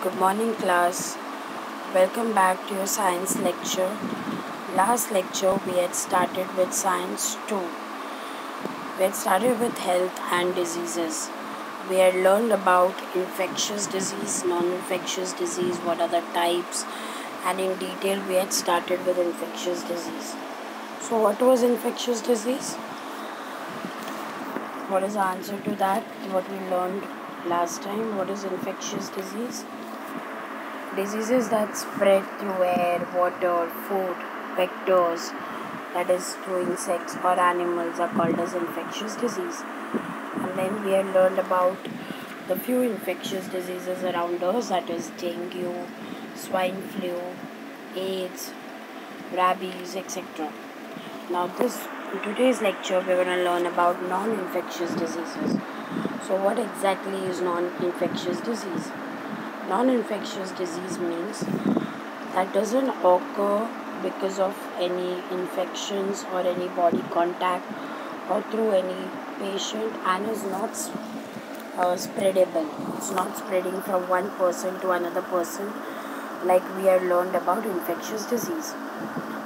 Good morning, class. Welcome back to your science lecture. Last lecture, we had started with science 2. We had started with health and diseases. We had learned about infectious disease, non-infectious disease, what are the types, and in detail, we had started with infectious disease. So, what was infectious disease? What is the answer to that? What we learned last time? What is infectious disease? Diseases that spread through air, water, food, vectors, that is through insects or animals, are called as infectious disease. And then we had learned about the few infectious diseases around us, that is dengue, swine flu, AIDS, rabies, etc. Now in today's lecture we're going to learn about non-infectious diseases. So what exactly is non-infectious disease? Non-infectious disease means that doesn't occur because of any infections or any body contact or through any patient and is not spreadable. It's not spreading from one person to another person like we had learned about infectious disease.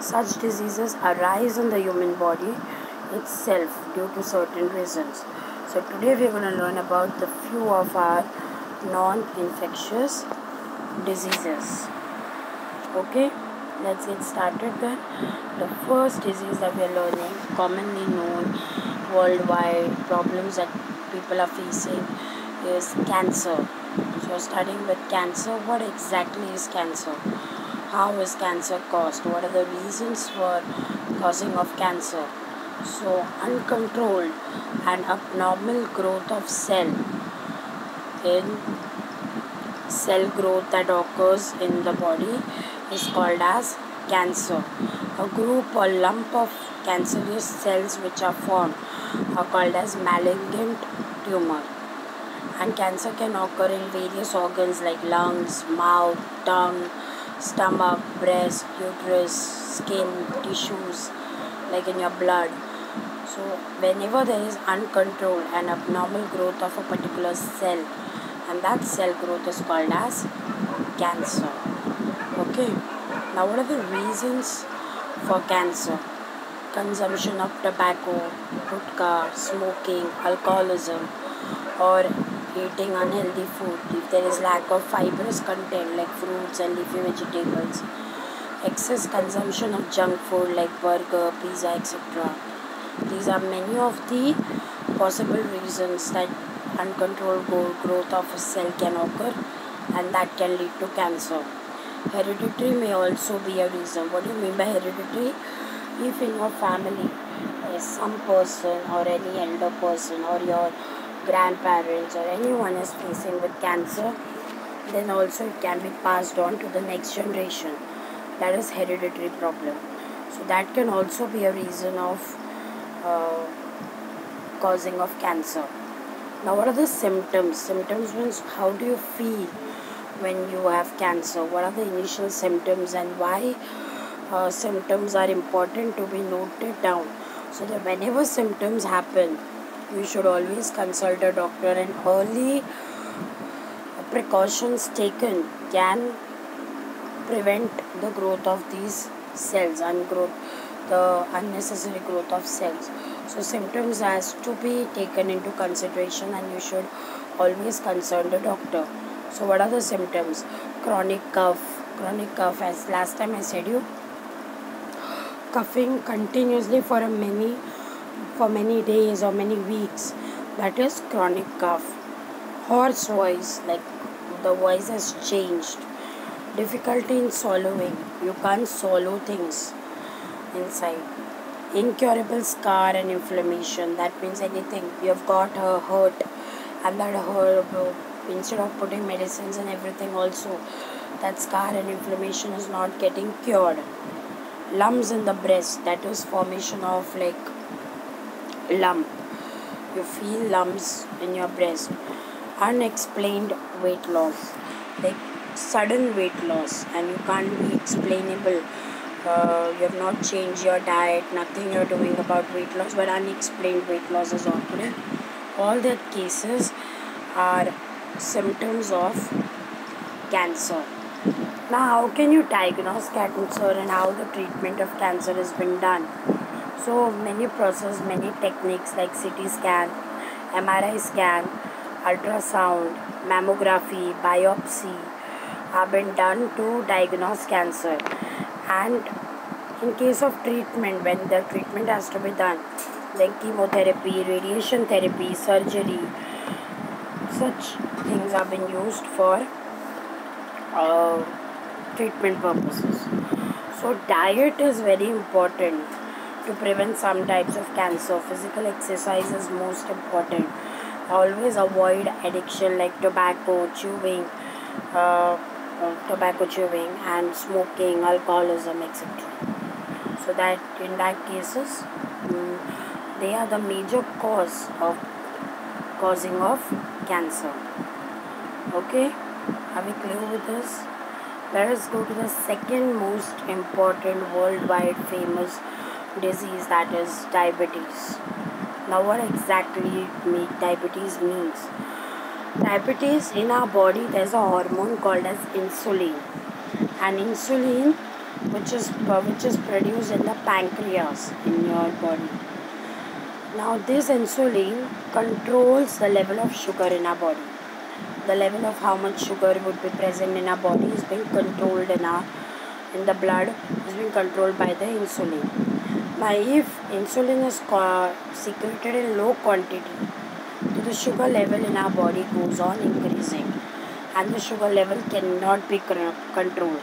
Such diseases arise in the human body itself due to certain reasons. So today we are going to learn about the few of our non-infectious diseases. Okay, let's get started then. The first disease that we are learning, commonly known worldwide, problems that people are facing, is cancer. So starting with cancer, what exactly is cancer? How is cancer caused? What are the reasons for causing of cancer? So uncontrolled and abnormal growth of cell growth that occurs in the body is called as cancer. A group or lump of cancerous cells which are formed are called as malignant tumor. And cancer can occur in various organs like lungs, mouth, tongue, stomach, breast, uterus, skin, tissues, like in your blood. So whenever there is uncontrolled and abnormal growth of a particular cell, and that cell growth is called as cancer. Okay, now what are the reasons for cancer? Consumption of tobacco, gutka, smoking, alcoholism, or eating unhealthy food. If there is lack of fibrous content like fruits and leafy vegetables, excess consumption of junk food like burger, pizza, etc. These are many of the possible reasons that uncontrolled growth of a cell can occur, and that can lead to cancer. Hereditary may also be a reason. What do you mean by hereditary? If in your family some person or any elder person or your grandparents or anyone is facing with cancer, then also it can be passed on to the next generation. That is hereditary problem. So that can also be a reason of causing of cancer. Now what are the symptoms? Symptoms means how do you feel when you have cancer? What are the initial symptoms and why symptoms are important to be noted down, so that whenever symptoms happen, you should always consult a doctor, and early precautions taken can prevent the growth of these cells and the unnecessary growth of cells. So symptoms has to be taken into consideration, and you should always consult the doctor. So what are the symptoms? Chronic cough, as last time I said you, coughing continuously for many days or many weeks, that is chronic cough. Hoarse voice, like the voice has changed. Difficulty in swallowing, you can't swallow things inside. Incurable scar and inflammation, that means anything you have got a hurt, and that hurt, instead of putting medicines and everything, also that scar and inflammation is not getting cured. Lumps in the breast, that is formation of like lump, you feel lumps in your breast. Unexplained weight loss, like sudden weight loss and you can't be explainable. You have not changed your diet, nothing you're doing about weight loss, but unexplained weight loss is occurring. All that cases are symptoms of cancer. Now, how can you diagnose cancer and how the treatment of cancer has been done? So, many processes, many techniques like CT scan, MRI scan, ultrasound, mammography, biopsy have been done to diagnose cancer. And in case of treatment, when the treatment has to be done, like chemotherapy, radiation therapy, surgery, such things have been used for treatment purposes. So diet is very important to prevent some types of cancer. Physical exercise is most important. Always avoid addiction like tobacco chewing and smoking, alcoholism, etc. So that in that cases, they are the major causing of cancer. Okay, are we clear with this? Let us go to the second most important worldwide famous disease, that is diabetes. Now, what exactly diabetes means? Diabetes, in our body, there's a hormone called as insulin, and insulin which is produced in the pancreas in your body. Now, this insulin controls the level of sugar in our body. The level of how much sugar would be present in our body is being controlled in the blood, is being controlled by the insulin. Now, if insulin is secreted in low quantity, the sugar level in our body goes on increasing, and the sugar level cannot be controlled.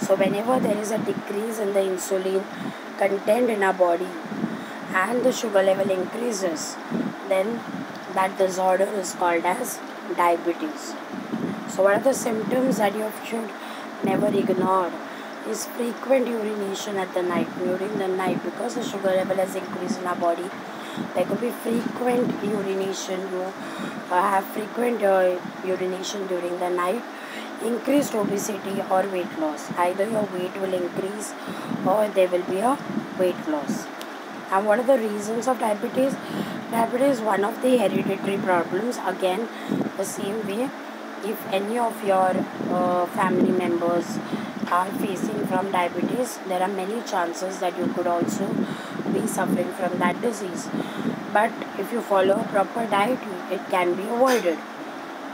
So, whenever there is a decrease in the insulin content in our body and the sugar level increases, then that disorder is called as diabetes. So, what are the symptoms that you should never ignore? Is frequent urination at the night, during the night, because the sugar level has increased in our body. There could be frequent urination. You have frequent urination during the night. Increased obesity or weight loss. Either your weight will increase or there will be a weight loss. And what are the reasons of diabetes? Diabetes is one of the hereditary problems. Again, the same way, if any of your family members are facing from diabetes, there are many chances that you could also be suffering from that disease. But if you follow a proper diet, it can be avoided.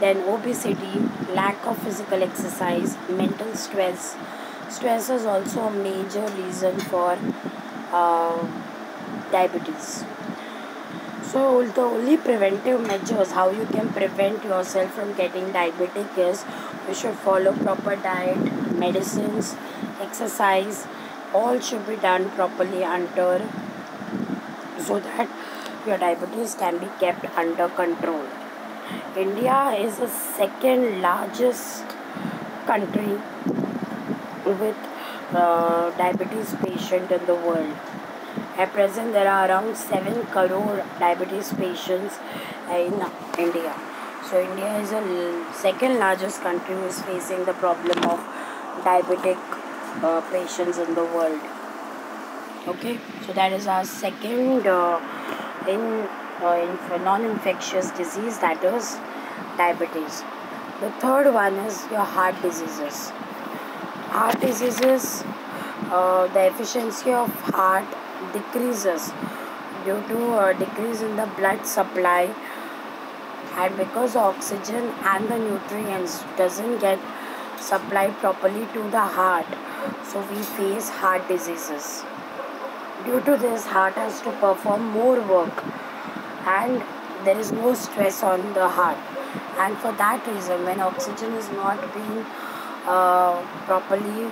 Then obesity, lack of physical exercise, mental stress. Stress is also a major reason for diabetes. So the only preventive measures how you can prevent yourself from getting diabetic is you should follow proper diet, medicines, exercise. All should be done properly so that your diabetes can be kept under control. India is the second largest country with diabetes patient in the world. At present, there are around 7 crore diabetes patients in India. So, India is the second largest country who is facing the problem of diabetic patients in the world. Okay, so that is our second non-infectious disease, that is diabetes. The third one is your heart diseases. Heart diseases, the efficiency of heart decreases due to a decrease in the blood supply, and because the oxygen and the nutrients doesn't get supplied properly to the heart, so we face heart diseases. Due to this, heart has to perform more work and there is more stress on the heart, and for that reason, when oxygen is not being properly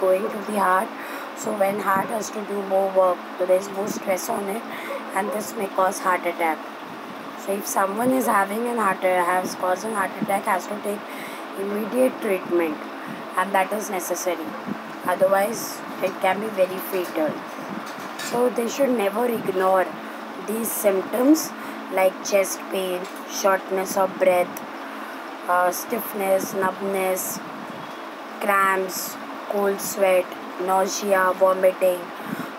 going to the heart, so when heart has to do more work, so there is more stress on it, and this may cause heart attack. So if someone is having has causing heart attack, has to take immediate treatment, and that is necessary. Otherwise, it can be very fatal. So they should never ignore these symptoms like chest pain, shortness of breath, stiffness, numbness, cramps, cold sweat, nausea, vomiting.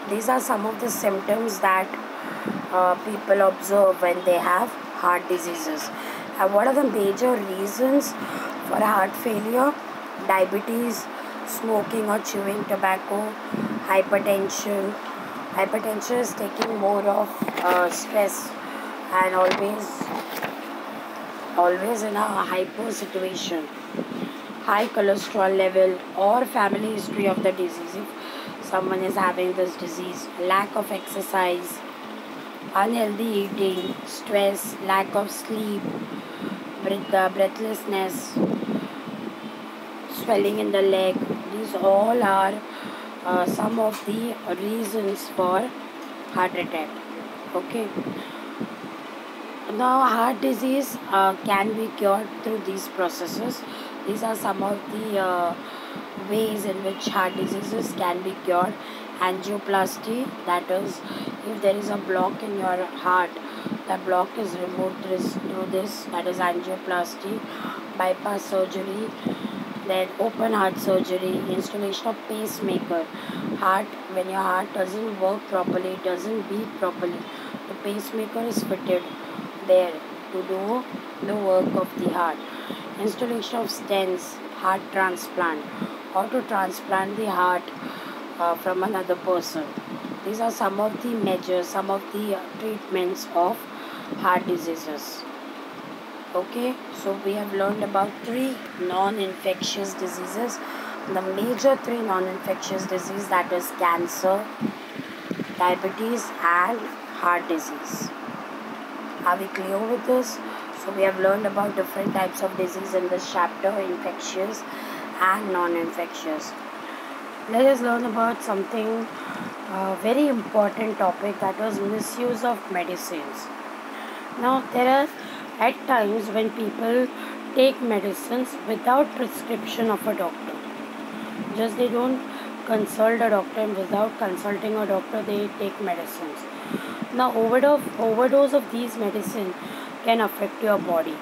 These are some of the symptoms that people observe when they have heart diseases. And what are the major reasons for heart failure? diabetes, smoking or chewing tobacco, hypertension. Hypertension is taking more of stress and always in a hypo situation. High cholesterol level or family history of the disease. If someone is having this disease, lack of exercise, unhealthy eating, stress, lack of sleep, breathlessness, swelling in the leg, these all are some of the reasons for heart attack. Okay. Now, heart disease can be cured through these processes. These are some of the ways in which heart diseases can be cured. Angioplasty, that is, if there is a block in your heart, that block is removed through this, that is angioplasty. Bypass surgery, then open heart surgery, installation of pacemaker. Heart, when your heart doesn't work properly, doesn't beat properly, the pacemaker is fitted there to do the work of the heart. Installation of stents, heart transplant, or to transplant the heart from another person. These are some of the measures, some of the treatments of heart diseases. Okay, so we have learned about 3 non-infectious diseases. The major 3 non-infectious diseases, that is cancer, diabetes and heart disease. Are we clear with this? So we have learned about different types of disease in this chapter, infectious and non-infectious. Let us learn about something very important topic, that was misuse of medicines. Now there are at times when people take medicines without prescription of a doctor. Just they don't consult a doctor, and without consulting a doctor they take medicines. Now overdose of these medicine can affect your body.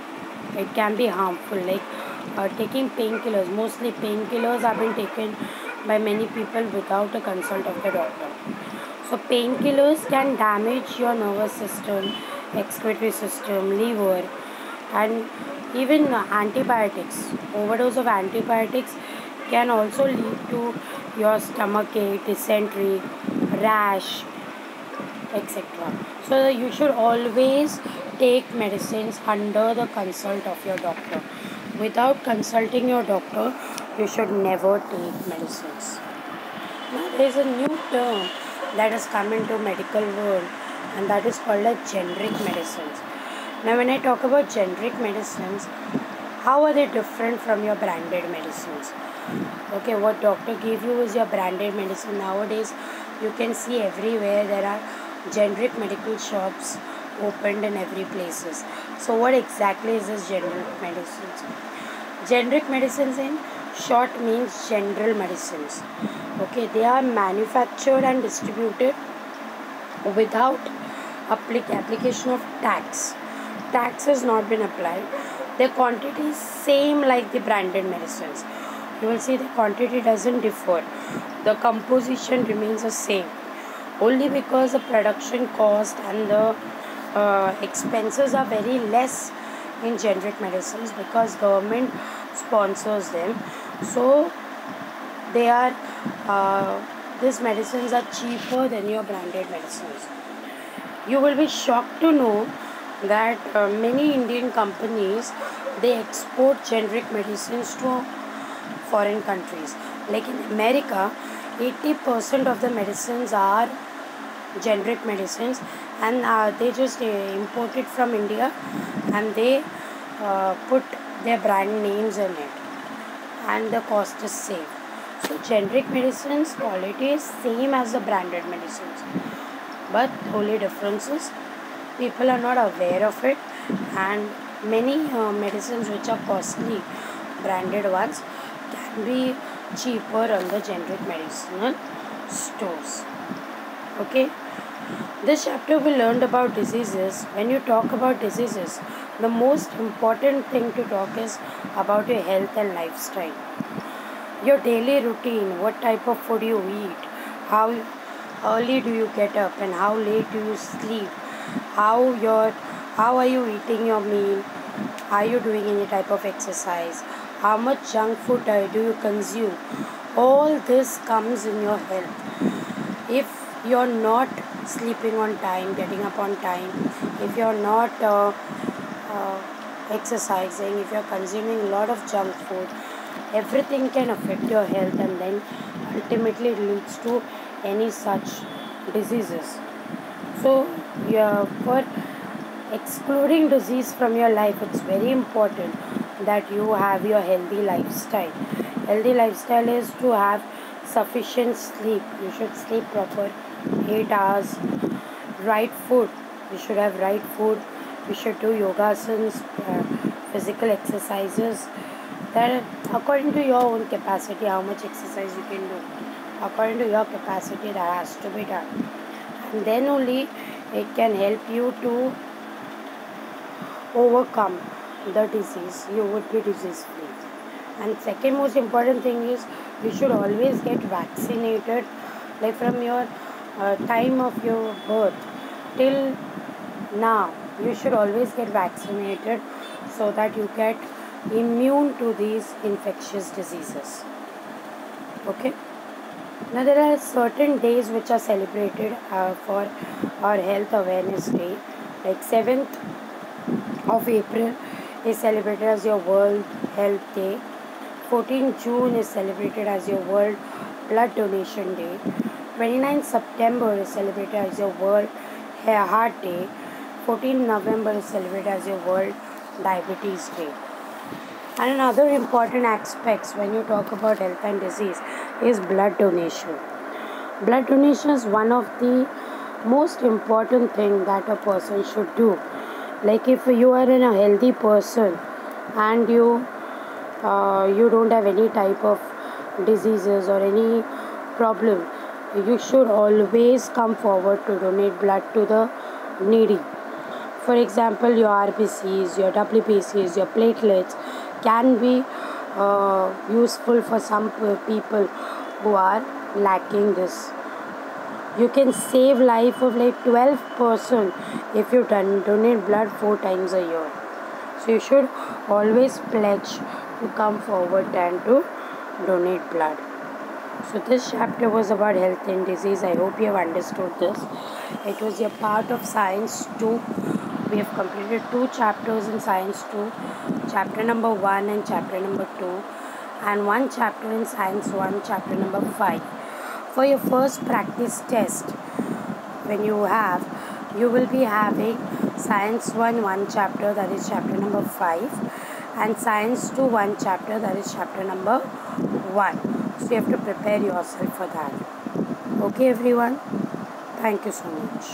It can be harmful, like taking painkillers. Mostly painkillers have been taken by many people without a consult of the doctor. So painkillers can damage your nervous system, excretory system, liver, and even antibiotics. Overdose of antibiotics can also lead to your stomach ache, dysentery, rash, etc. So you should always take medicines under the consult of your doctor. Without consulting your doctor, you should never take medicines. Now there is a new term that has come into medical world, and that is called as generic medicines. Now when I talk about generic medicines, how are they different from your branded medicines? Okay, what doctor gave you is your branded medicine. Nowadays you can see everywhere there are generic medical shops opened in every places. So what exactly is this generic medicines? Generic medicines in short means general medicines. Okay, they are manufactured and distributed without application of tax. Tax has not been applied. Their quantity is same like the branded medicines. You will see the quantity doesn't differ. The composition remains the same. Only because the production cost and the expenses are very less in generic medicines, because government sponsors them. So they are these medicines are cheaper than your branded medicines. You will be shocked to know that many Indian companies, they export generic medicines to foreign countries. Like in America, 80% of the medicines are generic medicines, and they just import it from India, and they put their brand names in it, and the cost is saved. So generic medicines quality is same as the branded medicines, but only difference is people are not aware of it, and many medicines which are costly, branded ones, can be cheaper on the generic medicinal stores. Okay, this chapter we learned about diseases. When you talk about diseases, the most important thing to talk is about your health and lifestyle. Your daily routine, what type of food you eat, how early do you get up and how late do you sleep, how are you eating your meal, are you doing any type of exercise, how much junk food do you consume. All this comes in your health. If you're not sleeping on time, getting up on time, if you're not exercising, if you're consuming a lot of junk food, everything can affect your health, and then ultimately it leads to any such diseases. So for excluding disease from your life, it's very important that you have your healthy lifestyle. Healthy lifestyle is to have sufficient sleep. You should sleep proper 8 hours. Right food. You should have right food. You should do yogasans, physical exercises. That according to your own capacity, how much exercise you can do. According to your capacity, that has to be done. And then only it can help you to overcome the disease. You would be disease free. And second most important thing is you should always get vaccinated, like from your time of your birth till now. You should always get vaccinated so that you get immune to these infectious diseases. Okay. Now there are certain days which are celebrated for our health awareness day. Like 7th of April is celebrated as your World Health Day. 14th June is celebrated as your World Blood Donation Day. 29th September is celebrated as your World Heart Day. 14th November is celebrated as your World Diabetes Day. And another important aspects when you talk about health and disease is blood donation. Blood donation is one of the most important thing that a person should do. Like if you are in a healthy person and you don't have any type of diseases or any problem, you should always come forward to donate blood to the needy. For example, your RBCs, your WBCs, your platelets can be useful for some people who are lacking this. You can save life of like 12% if you donate blood 4 times a year. So you should always pledge to come forward and to donate blood. So this chapter was about health and disease. I hope you have understood this. It was a part of Science 2. We have completed 2 chapters in Science 2. Chapter number 1 and chapter number 2. And 1 chapter in Science 1, chapter number 5. For your first practice test, when you will be having Science 1 chapter, that is chapter number 5, and Science 2 1 chapter, that is chapter number 1. So you have to prepare yourself for that. Okay everyone, thank you so much.